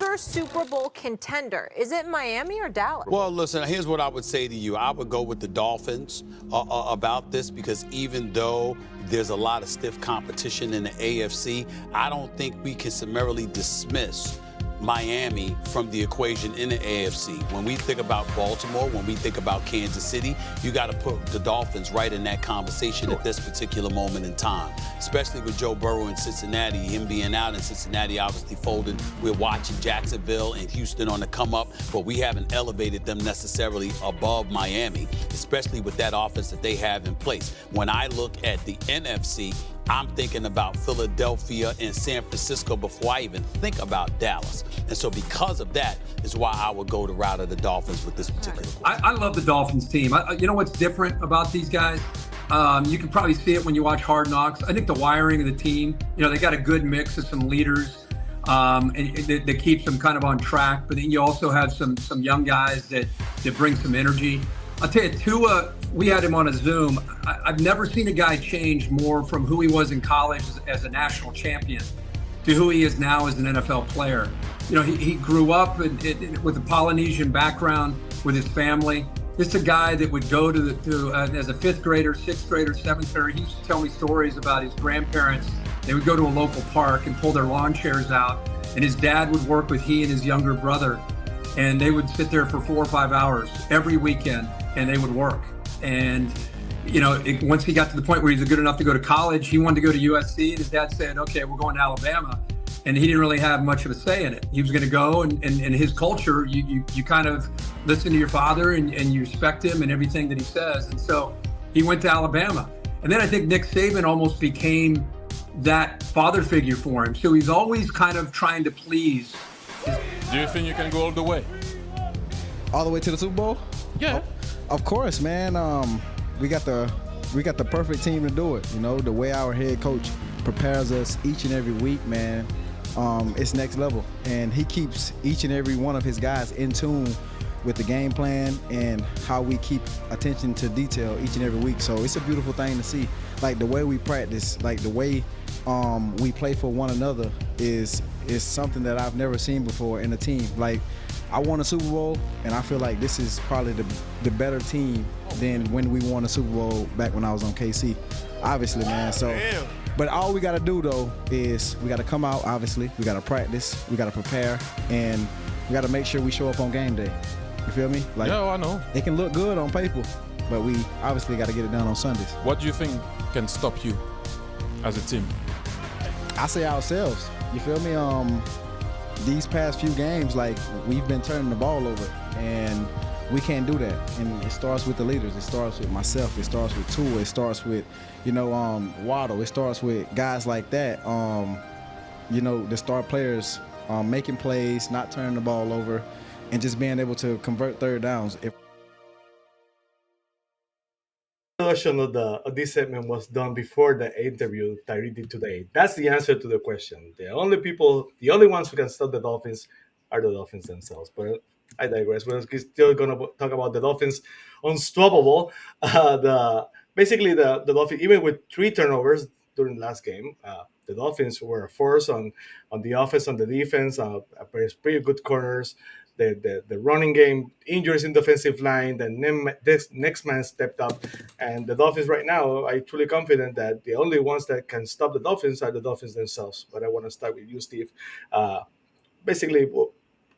future Super Bowl contender? Is it Miami or Dallas? Well, listen, here's what I would say to you. I would go with the Dolphins about this, because even though there's a lot of stiff competition in the AFC, I don't think we can summarily dismiss Miami from the equation in the AFC. When we think about Baltimore, when we think about Kansas City, you got to put the Dolphins right in that conversation at this particular moment in time, especially with Joe Burrow in Cincinnati, him being out in Cincinnati, obviously folding. We're watching Jacksonville and Houston on the come up, but we haven't elevated them necessarily above Miami, especially with that offense that they have in place. When I look at the NFC, I'm thinking about Philadelphia and San Francisco before I even think about Dallas. And so because of that is why I would go the route of the Dolphins with this particular question. I love the Dolphins team. You know what's different about these guys? You can probably see it when you watch Hard Knocks. I think the wiring of the team, they got a good mix of some leaders and that keeps them kind of on track. But then you also have some young guys that bring some energy. I'll tell you, Tua, we had him on a Zoom. I've never seen a guy change more from who he was in college as a national champion to who he is now as an NFL player. He grew up with a Polynesian background with his family. This is a guy that would go as a fifth grader, sixth grader, seventh grader. He used to tell me stories about his grandparents. They would go to a local park and pull their lawn chairs out, and his dad would work with he and his younger brother, and they would sit there for 4 or 5 hours every weekend, and they would work. And once he got to the point where he was good enough to go to college, he wanted to go to USC, and his dad said, okay, we're going to Alabama. And he didn't really have much of a say in it. He was going to go, and his culture, you kind of listen to your father and you respect him and everything that he says. And so he went to Alabama. And then I think Nick Saban almost became that father figure for him. So he's always kind of trying to please. Do you think you can go all the way? All the way to the Super Bowl? Yeah. Of course, man. We got the perfect team to do it. The way our head coach prepares us each and every week, man, it's next level. And he keeps each and every one of his guys in tune with the game plan and how we keep attention to detail each and every week. So it's a beautiful thing to see. Like the way we practice, like the way we play for one another is something that I've never seen before in a team. Like, I won a Super Bowl, and I feel like this is probably the better team than when we won a Super Bowl back when I was on KC. Obviously, man. So, but all we got to do, though, is we got to come out, obviously. We got to practice. We got to prepare. And we got to make sure we show up on game day. You feel me? Like, Yeah, I know. It can look good on paper, but we obviously got to get it done on Sundays. What do you think can stop you as a team? I say ourselves. You feel me? These past few games, like, we've been turning the ball over, and we can't do that. And it starts with the leaders. It starts with myself. It starts with Tua. It starts with, Waddle. It starts with guys like that. The star players making plays, not turning the ball over, and just being able to convert third downs. Version of this segment was done before the interview Tyree did today. That's the answer to the question. The only ones who can stop the Dolphins are the Dolphins themselves. But I digress. We're still going to talk about the Dolphins unstoppable. The Dolphins, even with 3 turnovers during the last game, the Dolphins were a force on the offense, on the defense, pretty good corners. The running game, injuries in the offensive line, the next man stepped up. And the Dolphins right now, I'm truly confident that the only ones that can stop the Dolphins are the Dolphins themselves. But I want to start with you, Steve. Basically,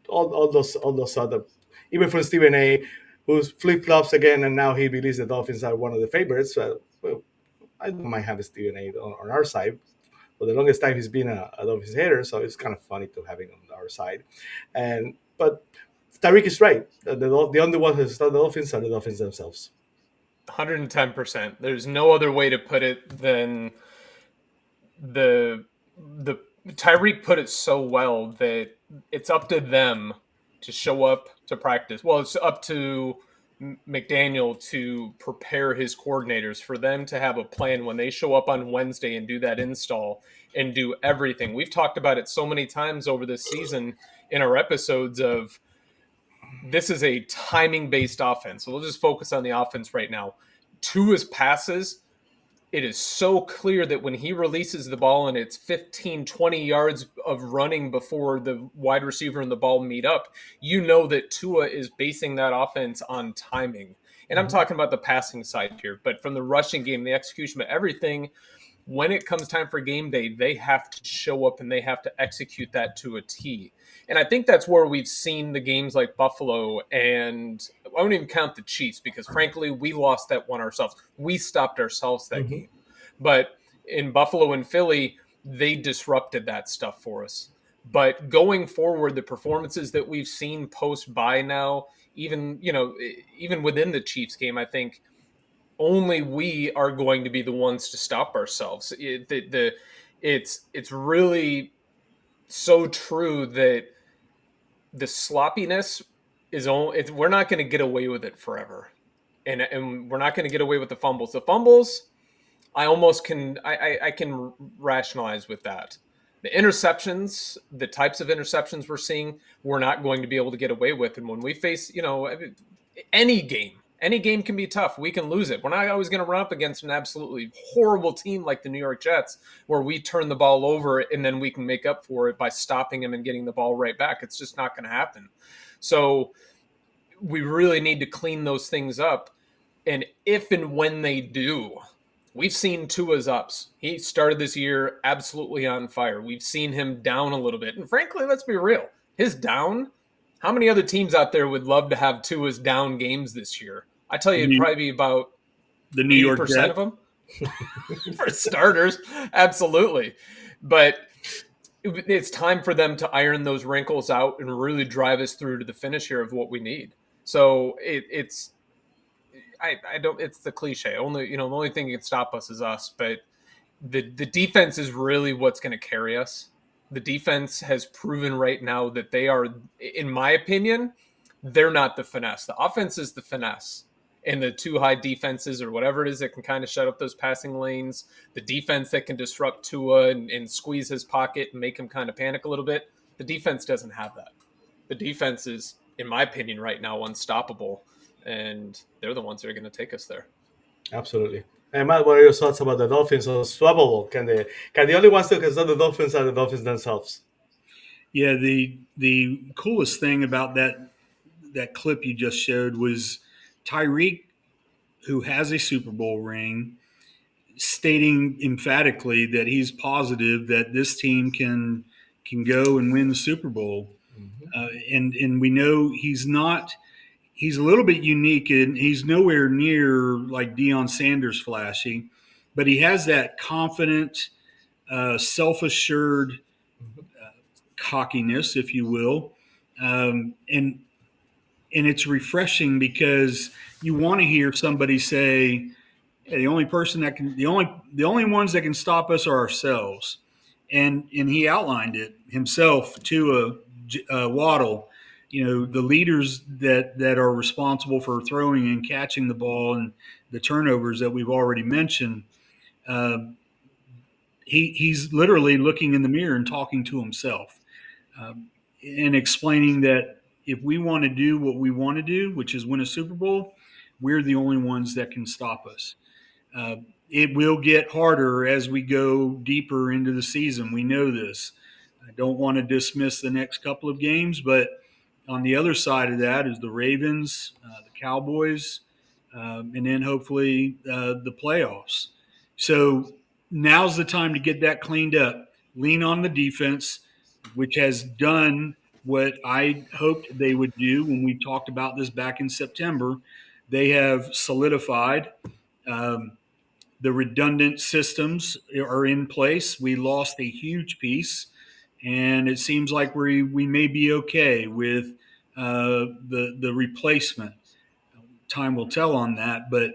all those other, even from Stephen A., who flip-flops again, and now he believes the Dolphins are one of the favorites. I don't mind having Stephen A. on our side. For the longest time, he's been a Dolphins hater, so it's kind of funny to have him on our side. But Tariq is right. The only ones who stop the Dolphins are the Dolphins themselves. 110%. There's no other way to put it than the Tyreek put it so well that it's up to them to show up to practice. Well, it's up to McDaniel to prepare his coordinators for them to have a plan when they show up on Wednesday and do that install and do everything. We've talked about it so many times over this season in our episodes of this is a timing-based offense. So we'll just focus on the offense right now. Tua's passes it is so clear that when he releases the ball and it's 15, 20 yards of running before the wide receiver and the ball meet up, you know that Tua is basing that offense on timing. And I'm talking about the passing side here, but from the rushing game, the execution, but everything, when it comes time for game day, they have to show up and they have to execute that to a T. And I think that's where we've seen the games like Buffalo, and I won't even count the Chiefs because frankly, we lost that one ourselves. We stopped ourselves that game. But in Buffalo and Philly, they disrupted that stuff for us. But going forward, the performances that we've seen post bye now, even within the Chiefs game, I think only we are going to be the ones to stop ourselves. It's really so true that the sloppiness is only, we're not going to get away with it forever, and we're not going to get away with the fumbles. The fumbles, I almost can I can rationalize with that. The interceptions, the types of interceptions we're seeing, we're not going to be able to get away with. And when we face, any game can be tough. We can lose it. We're not always going to run up against an absolutely horrible team like the New York Jets, where we turn the ball over and then we can make up for it by stopping them and getting the ball right back. It's just not going to happen. So we really need to clean those things up. And if and when they do, we've seen Tua's ups. He started this year absolutely on fire. We've seen him down a little bit. And frankly, let's be real. His down, how many other teams out there would love to have Tua's down games this year? I tell you, it'd probably be about the New York 80% Jets of them. For starters, absolutely. But it's time for them to iron those wrinkles out and really drive us through to the finish here of what we need. So it's the cliche. The only thing that can stop us is us. But the defense is really what's going to carry us. The defense has proven right now that they are, in my opinion, they're not the finesse. The offense is the finesse. And the two high defenses or whatever it is that can kind of shut up those passing lanes, the defense that can disrupt Tua and squeeze his pocket and make him kind of panic a little bit, the defense doesn't have that. The defense is, in my opinion, right now unstoppable, and they're the ones that are going to take us there. Absolutely. And Matt, what are your thoughts about the Dolphins unstoppable? Can the only ones that can stop the Dolphins are the Dolphins themselves? Yeah, the coolest thing about that clip you just showed was Tyreek, who has a Super Bowl ring, stating emphatically that he's positive that this team can go and win the Super Bowl. And we know he's a little bit unique, and he's nowhere near like Deion Sanders flashy, but he has that confident, self-assured cockiness, if you will. And it's refreshing because you want to hear somebody say, hey, the only ones that can stop us are ourselves. And he outlined it himself to Waddle, the leaders that are responsible for throwing and catching the ball and the turnovers that we've already mentioned. He's literally looking in the mirror and talking to himself, and explaining that if we want to do what we want to do, which is win a Super Bowl, we're the only ones that can stop us. It will get harder as we go deeper into the season. We know this. I don't want to dismiss the next couple of games, but on the other side of that is the Ravens, the Cowboys, and then hopefully the playoffs. So now's the time to get that cleaned up. Lean on the defense, which has done what I hoped they would do when we talked about this back in September. They have solidified. The redundant systems are in place. We lost a huge piece, and it seems like we may be okay with the replacement. Time will tell on that, but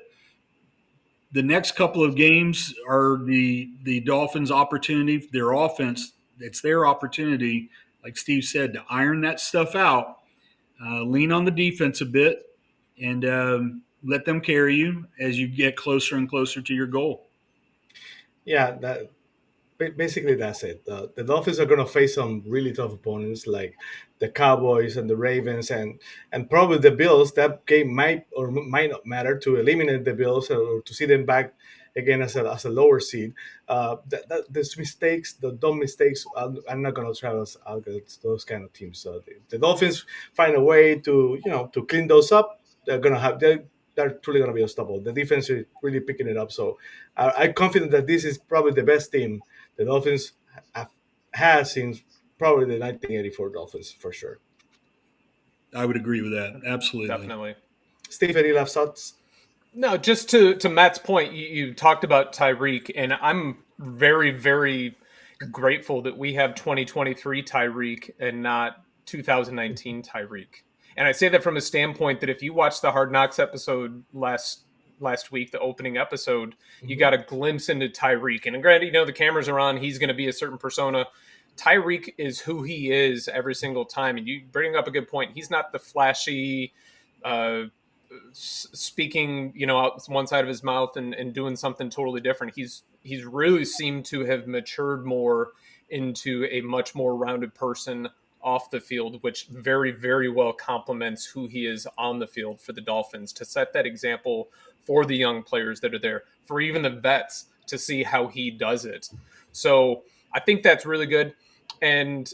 the next couple of games are the Dolphins' opportunity. Their offense, it's their opportunity, like Steve said, to iron that stuff out, lean on the defense a bit, and let them carry you as you get closer and closer to your goal. Yeah, basically that's it. The Dolphins are going to face some really tough opponents like the Cowboys and the Ravens and probably the Bills. That game might or might not matter to eliminate the Bills or to see them back again as a lower seed. These mistakes, the dumb mistakes, I'm not going to try us against those kind of teams. So the Dolphins find a way to to clean those up. They're truly going to be unstoppable. The defense is really picking it up. So I'm confident that this is probably the best team the Dolphins have had since probably the 1984 Dolphins for sure. I would agree with that. Absolutely. Definitely. Steve, any last thoughts? No, just to Matt's point, you talked about Tyreek, and I'm very, very grateful that we have 2023 Tyreek and not 2019 Tyreek. And I say that from a standpoint that if you watch the Hard Knocks episode last week, the opening episode, you got a glimpse into Tyreek. And granted, the cameras are on, he's going to be a certain persona. Tyreek is who he is every single time. And you bring up a good point. He's not the flashy, speaking, out one side of his mouth and doing something totally different. He's really seemed to have matured more into a much more rounded person off the field, which very, very well complements who he is on the field for the Dolphins, to set that example for the young players that are there, for even the vets to see how he does it. So I think that's really good. And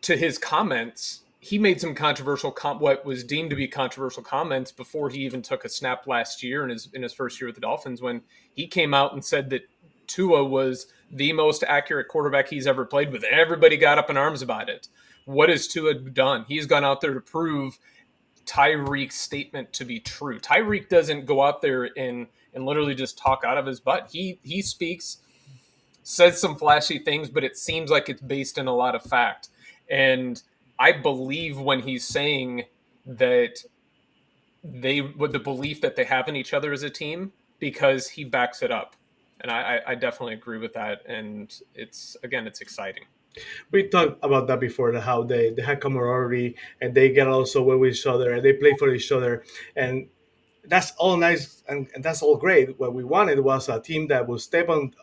to his comments, he made some controversial, what was deemed to be controversial comments before he even took a snap last year in his first year with the Dolphins, when he came out and said that Tua was the most accurate quarterback he's ever played with. Everybody got up in arms about it. What has Tua done? He's gone out there to prove Tyreek's statement to be true. Tyreek doesn't go out there and literally just talk out of his butt. He speaks, says some flashy things, but it seems like it's based in a lot of fact. And I believe when he's saying that with the belief that they have in each other as a team, because he backs it up. And I definitely agree with that. And it's exciting. We talked about that before, how they had camaraderie and they get also well with each other and they play for each other. And that's all nice and that's all great. What we wanted was a team that would step on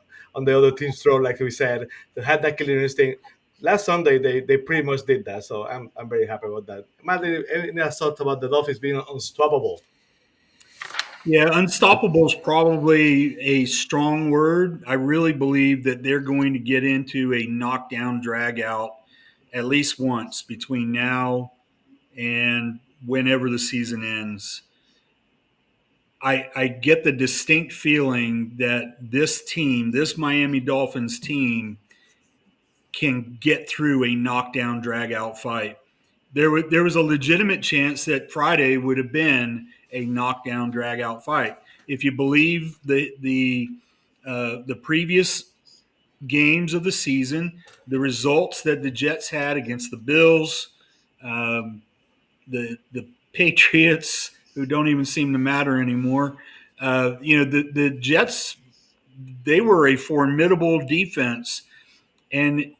the other team's throat, like we said, that had that killer instinct. Last Sunday, they pretty much did that. So I'm very happy about that. Matt, any thoughts about the Dolphins being unstoppable? Yeah, unstoppable is probably a strong word. I really believe that they're going to get into a knockdown, drag out at least once between now and whenever the season ends. I get the distinct feeling that this team, this Miami Dolphins team, can get through a knockdown, drag out fight. There was a legitimate chance that Friday would have been a knockdown, drag out fight. If you believe the previous games of the season, the results that the Jets had against the Bills, the Patriots, who don't even seem to matter anymore. The Jets, they were a formidable defense, and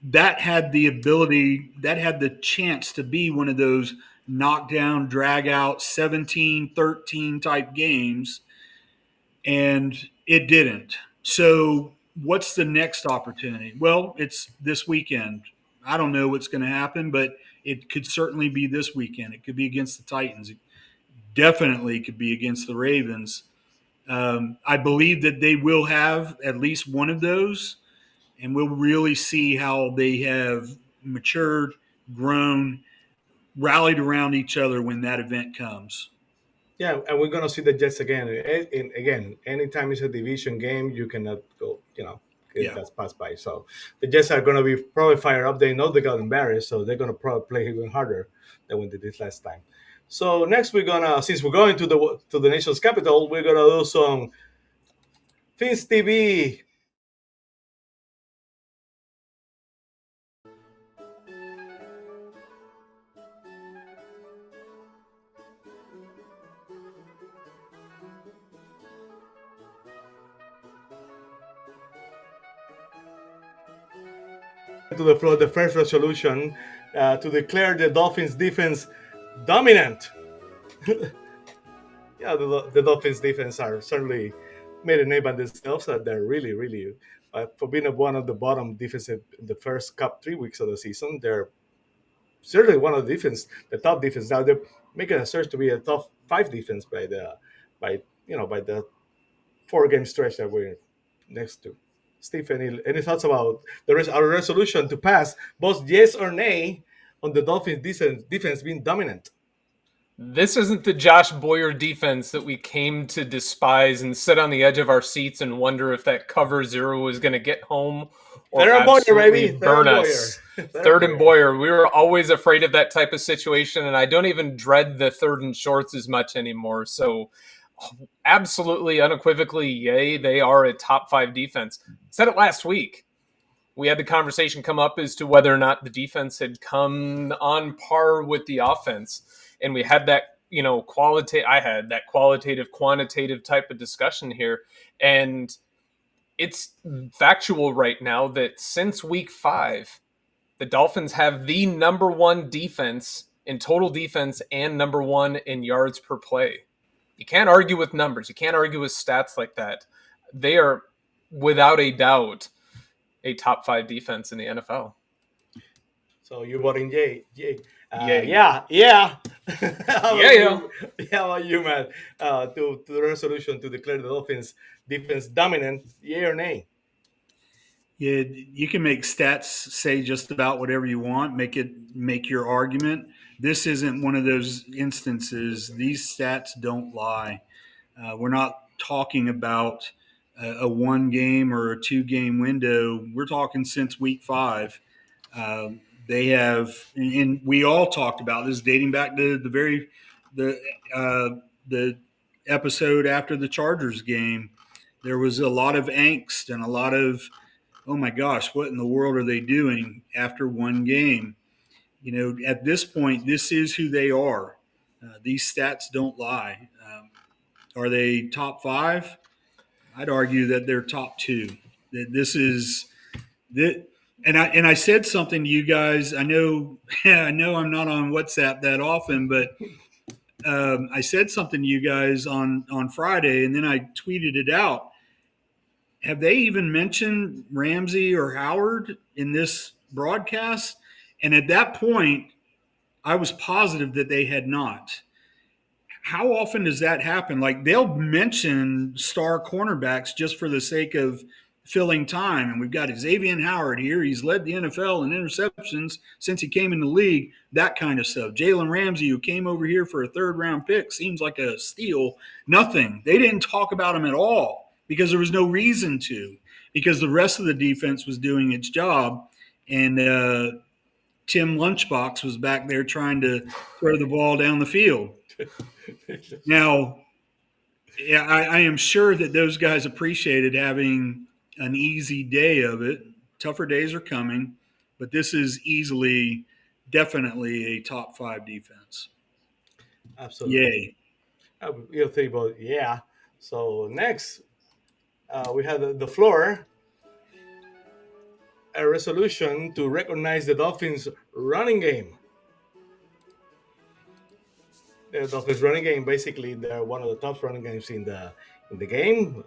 that had the chance to be one of those knockdown, drag out, 17-13 type games, and it didn't. So what's the next opportunity? Well, it's this weekend. I don't know what's going to happen, but it could certainly be this weekend. It could be against the Titans. It definitely could be against the Ravens. I believe that they will have at least one of those, and we'll really see how they have matured, grown, rallied around each other when that event comes. Yeah, and we're gonna see the Jets again. And again, anytime it's a division game, you cannot go. That's passed by. So the Jets are gonna be probably fired up. They know they got embarrassed, so they're gonna probably play even harder than when they did last time. So next we're gonna, since we're going to the nation's capital, we're gonna do some Phins TV. To the floor, the first resolution to declare the Dolphins defense dominant. Yeah, the Dolphins defense are certainly made a name by themselves. They're really, really, for being one of the bottom defensive in the first 3 weeks of the season, they're certainly one of the top defense. Now they're making a search to be a top 5 defense by the 4-game stretch that we're next to. Steve, any thoughts about our resolution to pass both yes or nay on the Dolphins defense being dominant? This isn't the Josh Boyer defense that we came to despise and sit on the edge of our seats and wonder if that cover zero was going to get home or Third and Boyer, absolutely baby. burn us. Third and Boyer. We were always afraid of that type of situation, and I don't even dread the third and shorts as much anymore. So absolutely, unequivocally, yay, they are a top 5 defense. Said it last week. We had the conversation come up as to whether or not the defense had come on par with the offense. And we had that, I had that qualitative, quantitative type of discussion here. And it's factual right now that since week 5, the Dolphins have the number 1 defense in total defense and number 1 in yards per play. You can't argue with numbers. You can't argue with stats like that. They are, without a doubt, a top 5 defense in the NFL. So you're voting yay. Yay. Yeah. Yeah. How about you, Matt? To the resolution to declare the Dolphins defense dominant, yay or nay? Yeah, you can make stats say just about whatever you want, make your argument. This isn't one of those instances. These stats don't lie. We're not talking about a 1 game or a 2 game window. We're talking since week 5. They have, and we all talked about this dating back to the episode after the Chargers game. There was a lot of angst and a lot of, oh my gosh, what in the world are they doing after 1 game? At this point, this is who they are. These stats don't lie. Are they top 5? I'd argue that they're top 2. That this is that. And I said something to you guys. I know I'm not on WhatsApp that often, but I said something to you guys on Friday, and then I tweeted it out. Have they even mentioned Ramsey or Howard in this broadcast? And at that point, I was positive that they had not. How often does that happen? Like, they'll mention star cornerbacks just for the sake of filling time. And we've got Xavier Howard here. He's led the NFL in interceptions since he came in the league, that kind of stuff. Jalen Ramsey, who came over here for a 3rd-round pick, seems like a steal. Nothing. They didn't talk about him at all because there was no reason to, because the rest of the defense was doing its job. And Tim Lunchbox was back there trying to throw the ball down the field. Now, yeah, I am sure that those guys appreciated having an easy day of it. Tougher days are coming, but this is definitely a top 5 defense. Absolutely. Yay. You'll think about yeah. So next, we have the floor. A resolution to recognize the Dolphins' running game. The Dolphins' running game, basically, they're one of the top running games in the game.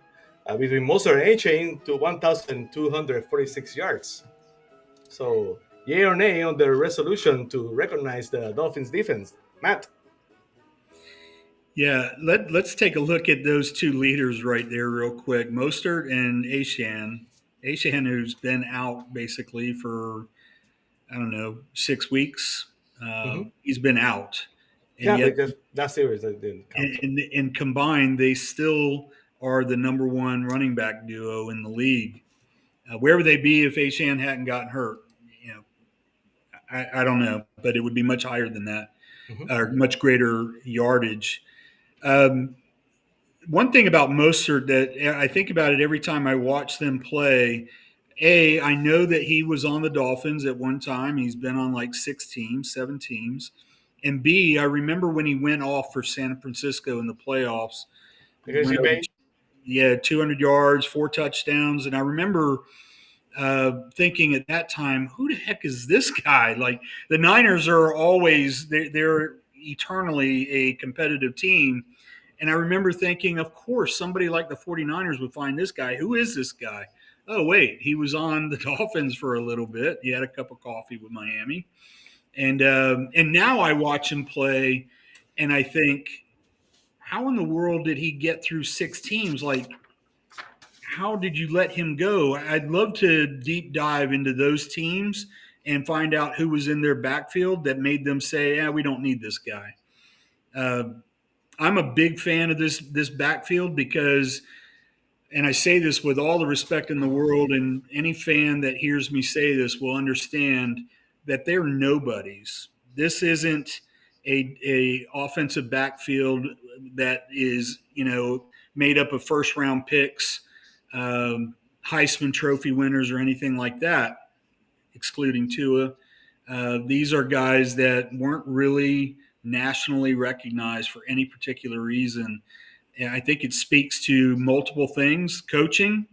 Between Mostert and A-Chain to 1,246 yards. So, yay or nay on the resolution to recognize the Dolphins' defense. Matt? Yeah, let's take a look at those 2 leaders right there real quick. Mostert and Achane. Achane, who's been out basically for, 6 weeks. He's been out. And yeah, because that series didn't count. And combined, they still are the number 1 running back duo in the league. Where would they be if Achane hadn't gotten hurt? I don't know, but it would be much higher than that, or much greater yardage. One thing about Mostert that I think about it every time I watch them play. I know that he was on the Dolphins at one time. He's been on like 6 teams, 7 teams. And B, I remember when he went off for San Francisco in the playoffs. Because you made 200 yards, 4 touchdowns. And I remember thinking at that time, who the heck is this guy? Like, the Niners are always, they're eternally a competitive team. And I remember thinking, of course, somebody like the 49ers would find this guy. Who is this guy? Oh, wait, he was on the Dolphins for a little bit. He had a cup of coffee with Miami. And now I watch him play, and I think, how in the world did he get through 6 teams? Like, how did you let him go? I'd love to deep dive into those teams and find out who was in their backfield that made them say, "Yeah, we don't need this guy." I'm a big fan of this backfield because, and I say this with all the respect in the world, and any fan that hears me say this will understand that they're nobodies. This isn't a offensive backfield that is, made up of first round picks, Heisman Trophy winners, or anything like that, excluding Tua. These are guys that weren't really nationally recognized for any particular reason. And I think it speaks to multiple things: coaching,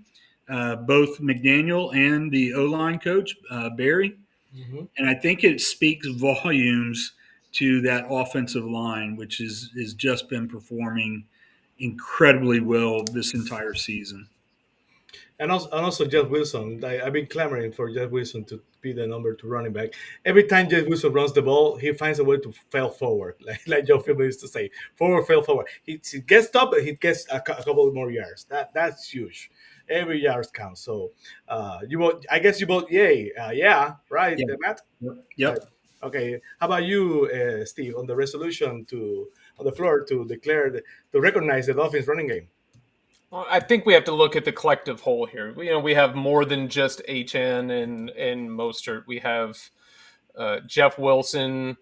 both McDaniel and the O-line coach, Barry. Mhm. And I think it speaks volumes to that offensive line, which has just been performing incredibly well this entire season. And also Jeff Wilson. I've been clamoring for Jeff Wilson to be the number 2 running back. Every time Jeff Wilson runs the ball, he finds a way to fail forward, like Joe Philbin used to say, forward, fail forward. He gets stopped, but he gets a couple more yards. That's huge. Every yard counts. So I guess you vote yay. Yeah, right, Yeah. Matt. Yep. Okay. How about you, Steve, on the resolution on the floor to to recognize the Dolphins running game? Well, I think we have to look at the collective whole here. We have more than just HN and Mostert. We have Jeff Wilson,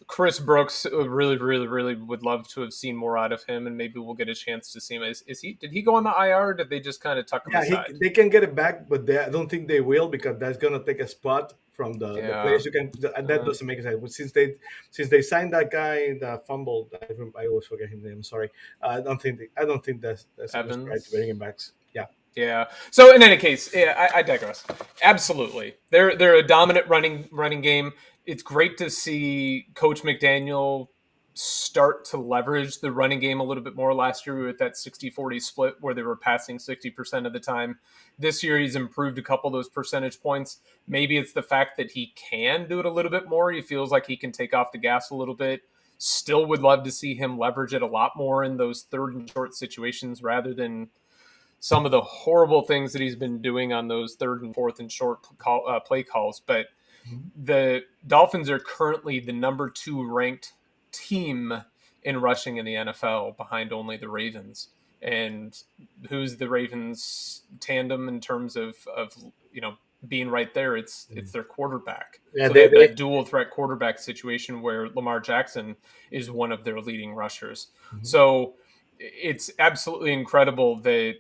Chris Brooks. Really, really, really would love to have seen more out of him, and maybe we'll get a chance to see him. Is he? Did he go on the IR? Or did they just kind of tuck him Yeah, aside? they can get it back, but I don't think they will because that's gonna take a spot from the players you can. And that doesn't make sense. But since they signed that guy that fumbled, I always forget his name. Sorry, I don't think that's a good right to bring him back. Yeah. Yeah. So in any case, yeah, I digress. Absolutely, they're a dominant running game. It's great to see Coach McDaniel start to leverage the running game a little bit more. Last year we were at that 60-40 split where they were passing 60% of the time. This year he's improved a couple of those percentage points. Maybe it's the fact that he can do it a little bit more. He feels like he can take off the gas a little bit. Still would love to see him leverage it a lot more in those third and short situations rather than some of the horrible things that he's been doing on those third and fourth and short play calls. But the Dolphins are currently the number 2 ranked team in rushing in the NFL, behind only the Ravens. And who's the Ravens tandem in terms of being right there? It's their quarterback. Yeah, So they have that dual threat quarterback situation where Lamar Jackson is one of their leading rushers. So it's absolutely incredible that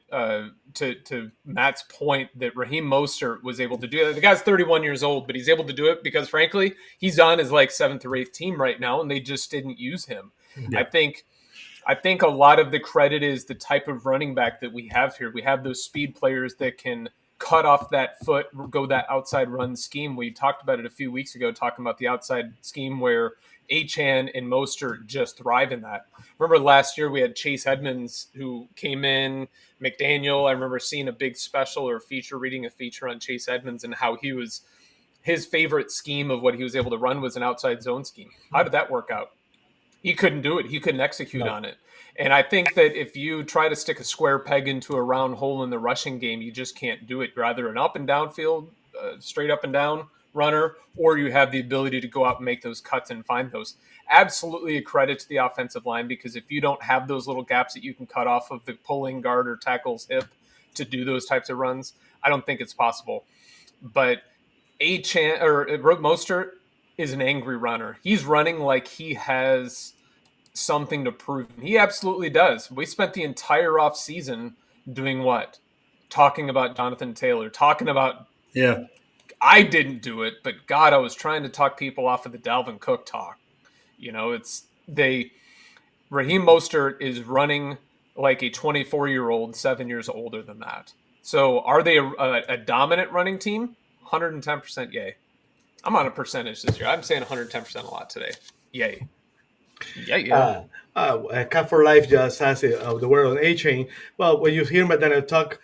to Matt's point that Raheem Mostert was able to do it. The guy's 31 years old, but he's able to do it because frankly, he's on his 7th or 8th team right now, and they just didn't use him. Yeah. I think a lot of the credit is the type of running back that we have here. We have those speed players that can cut off that foot, go that outside run scheme. We talked about it a few weeks ago, talking about the outside scheme where Achane and Mostert just thrive in that. Remember last year we had Chase Edmonds who came in, McDaniel. I remember seeing a big special or reading a feature on Chase Edmonds and how his favorite scheme of what he was able to run was an outside zone scheme. How did that work out? He couldn't do it. He couldn't execute on it. And I think that if you try to stick a square peg into a round hole in the rushing game, you just can't do it. You're either an up and down field, straight up and down runner, or you have the ability to go out and make those cuts and find those. Absolutely a credit to the offensive line, because if you don't have those little gaps that you can cut off of the pulling guard or tackle's hip to do those types of runs, I don't think it's possible. But Mostert is an angry runner. He's running like he has something to prove. He absolutely does. We spent the entire offseason doing what? Talking about Jonathan Taylor, talking about I didn't do it, but God, I was trying to talk people off of the Dalvin Cook talk. Raheem Mostert is running like a 24-year-old, 7 years older than that. So are they a dominant running team? 110% yay. I'm on a percentage this year. I'm saying 110% a lot today. Yay. Yeah. Cat for Life just has the word on A-Chain. Well, when you hear McDaniel talk,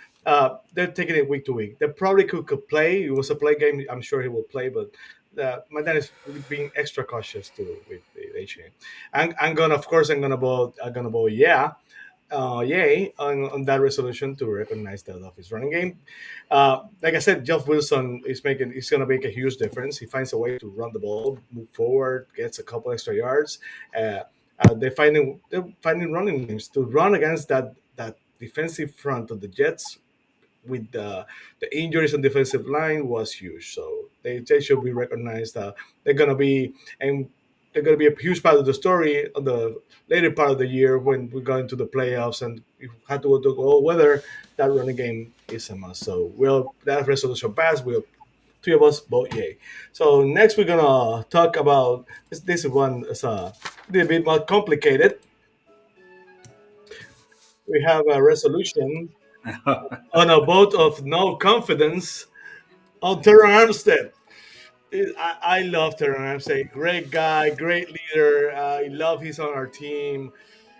they're taking it week to week. They probably could play. It was a play game. I'm sure he will play, but McDaniel is being extra cautious too with A-Chain. I'm gonna vote yeah. yay on that resolution to recognize the Dolphins running game. Like I said, Jeff Wilson is going to make a huge difference. He finds a way to run the ball, move forward, gets a couple extra yards. They're finding running games to run against that defensive front of the Jets with the injuries on defensive line was huge. So they should be recognized. They're gonna be and they're gonna be a huge part of the story on the later part of the year when we go into the playoffs and we have to go to all weather. That running game is a must. So that resolution passed. Three of us vote yay. So next we're gonna talk about this one is a little bit more complicated. We have a resolution on a vote of no confidence on Terran Armstead. I love Terran Armstead. Great guy, great leader. I love he's on our team.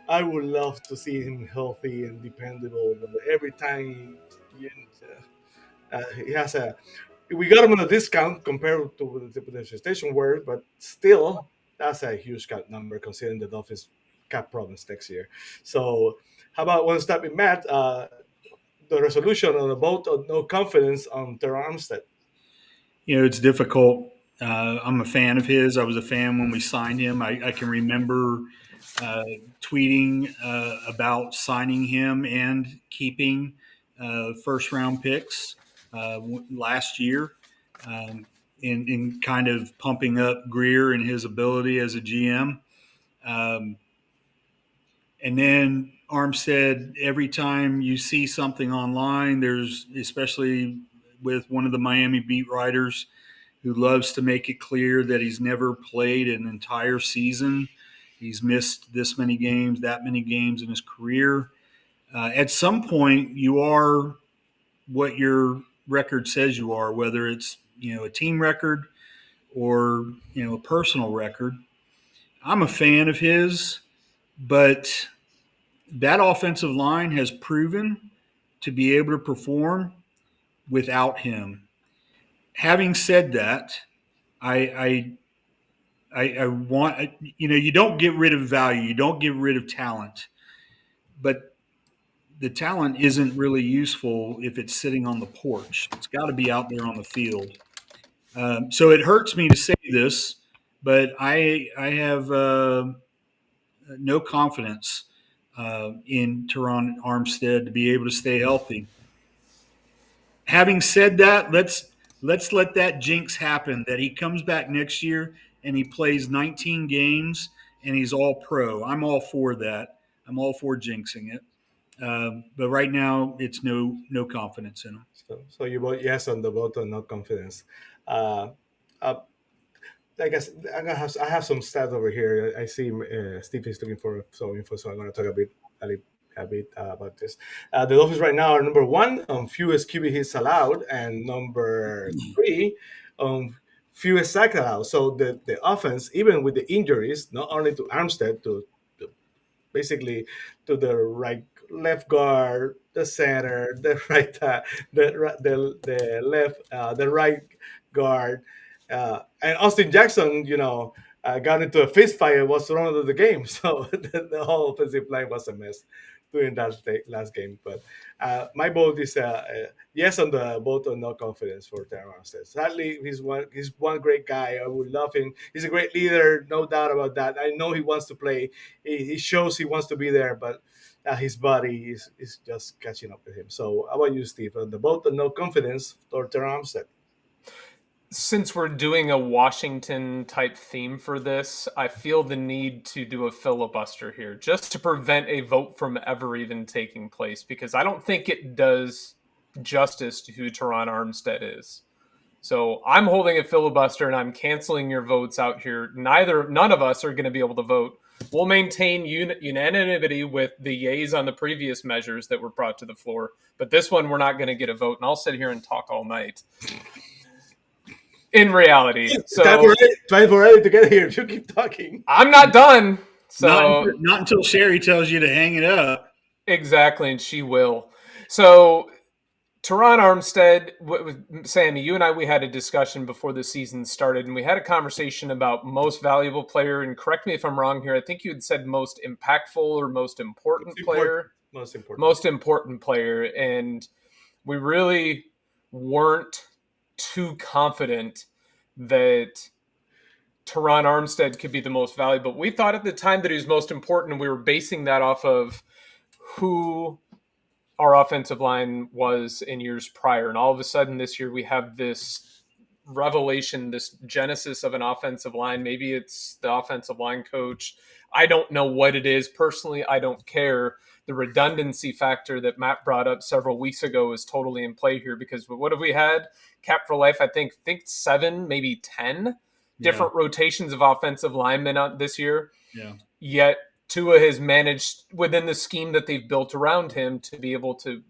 I would love to see him healthy and dependable. But every time he has a, we got him on a discount compared to the station word, but still, that's a huge cap number considering the Dolphins cap problems next year. So, how about one step in Matt? The resolution on a vote of no confidence on Terran Armstead. It's difficult. I'm a fan of his. I was a fan when we signed him. I can remember tweeting about signing him and keeping first round picks last year, in kind of pumping up Greer and his ability as a GM. And then Armstead, every time you see something online, there's, especially with one of the Miami beat writers who loves to make it clear that he's never played an entire season. He's missed this many games, that many games in his career. At some point, you are what your record says you are, whether it's, a team record or, a personal record. I'm a fan of his, but that offensive line has proven to be able to perform without him. Having said that, I want, you don't get rid of value, you don't get rid of talent, but the talent isn't really useful if it's sitting on the porch. It's got to be out there on the field. So it hurts me to say this, but I have no confidence in Teron Armstead to be able to stay healthy. Having said that, let's let that jinx happen, that he comes back next year and he plays 19 games and he's all pro. I'm all for that. I'm all for jinxing it. But right now, it's no confidence in him. So you vote yes on the vote on no confidence. Uh, uh, I guess I have some stats over here. I see Steve is looking for some info, so I'm going to talk a bit about this. The Dolphins right now are number one on fewest QB hits allowed, and number three on fewest sacks allowed. So the offense, even with the injuries, not only to Armstead, basically to the left guard, the center, the right, the left, the right guard, and Austin Jackson, got into a fist fight and was thrown out of the game. So the whole offensive line was a mess during that last game. But my vote is yes on the vote on no confidence for Terran Armstead. Sadly, he's one great guy. I would love him. He's a great leader, no doubt about that. I know he wants to play. He shows he wants to be there, but his body is just catching up with him. So how about you, Steve? On the vote on no confidence for Terran Armstead? Since we're doing a Washington type theme for this, I feel the need to do a filibuster here just to prevent a vote from ever even taking place, because I don't think it does justice to who Terran Armstead is. So I'm holding a filibuster and I'm canceling your votes out here. None of us are going to be able to vote. We'll maintain unanimity with the yays on the previous measures that were brought to the floor, but this one we're not going to get a vote, and I'll sit here and talk all night. In reality, so time for Eddie to get here. You keep talking. I'm not done. So not until Sherry tells you to hang it up. Exactly, and she will. So Terran Armstead, Sammy, you and I, we had a discussion before the season started, and we had a conversation about most valuable player. And correct me if I'm wrong here. I think you had said most impactful or most important player. most important player, and we really weren't too confident that Teron Armstead could be the most valuable. We thought at the time that he was most important, and we were basing that off of who our offensive line was in years prior. And all of a sudden this year we have this revelation, this genesis of an offensive line. Maybe it's the offensive line coach. I don't know what it is. Personally, I don't care. The redundancy factor that Matt brought up several weeks ago is totally in play here, because what have we had? Cap for life, I think 7, maybe 10 different rotations of offensive linemen this year. Yeah. Yet Tua has managed within the scheme that they've built around him to be able to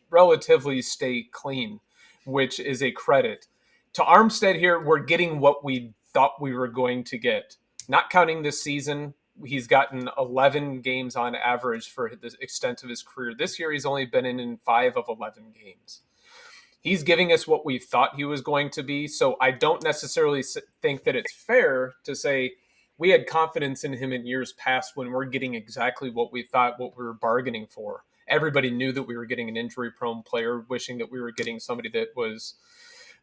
relatively stay clean, which is a credit. To Armstead here, we're getting what we thought we were going to get. Not counting this season, he's gotten 11 games on average for the extent of his career. This year, he's only been in 5 of 11 games. He's giving us what we thought he was going to be, so I don't necessarily think that it's fair to say we had confidence in him in years past when we're getting exactly what we thought, what we were bargaining for. Everybody knew that we were getting an injury-prone player, wishing that we were getting somebody that was,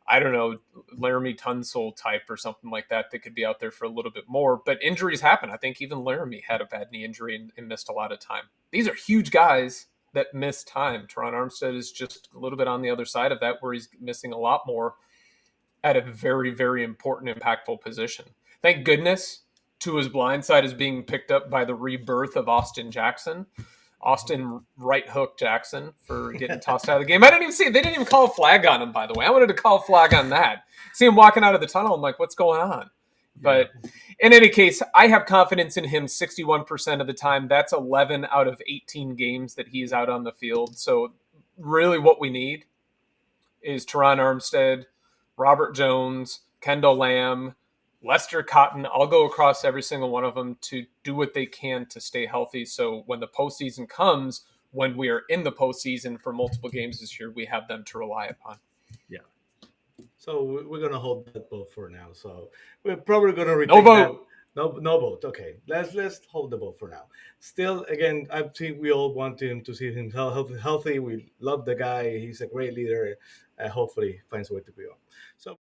I don't know, Laramie Tunsil type or something like that could be out there for a little bit more. But injuries happen. I think even Laramie had a bad knee injury and missed a lot of time. These are huge guys that miss time. Teron Armstead is just a little bit on the other side of that, where he's missing a lot more at a very, very important, impactful position. Thank goodness Tua's blind side is being picked up by the rebirth of Austin Jackson. Austin right hook Jackson for getting tossed out of the game. I didn't even see it. They didn't even call a flag on him, by the way. I wanted to call a flag on that. See him walking out of the tunnel. I'm like, what's going on? But in any case, I have confidence in him 61% of the time. That's 11 out of 18 games that he's out on the field. So really what we need is Teron Armstead, Robert Jones, Kendall Lamb, Lester Cotton. I'll go across every single one of them to do what they can to stay healthy. So when the postseason comes, when we are in the postseason for multiple games this year, we have them to rely upon. Yeah. So we're gonna hold that vote for now. So we're probably gonna retake No vote. that. No vote. Okay. Let's hold the vote for now. Still, again, I think we all want him to see him healthy. We love the guy. He's a great leader. Hopefully, finds a way to be on. So.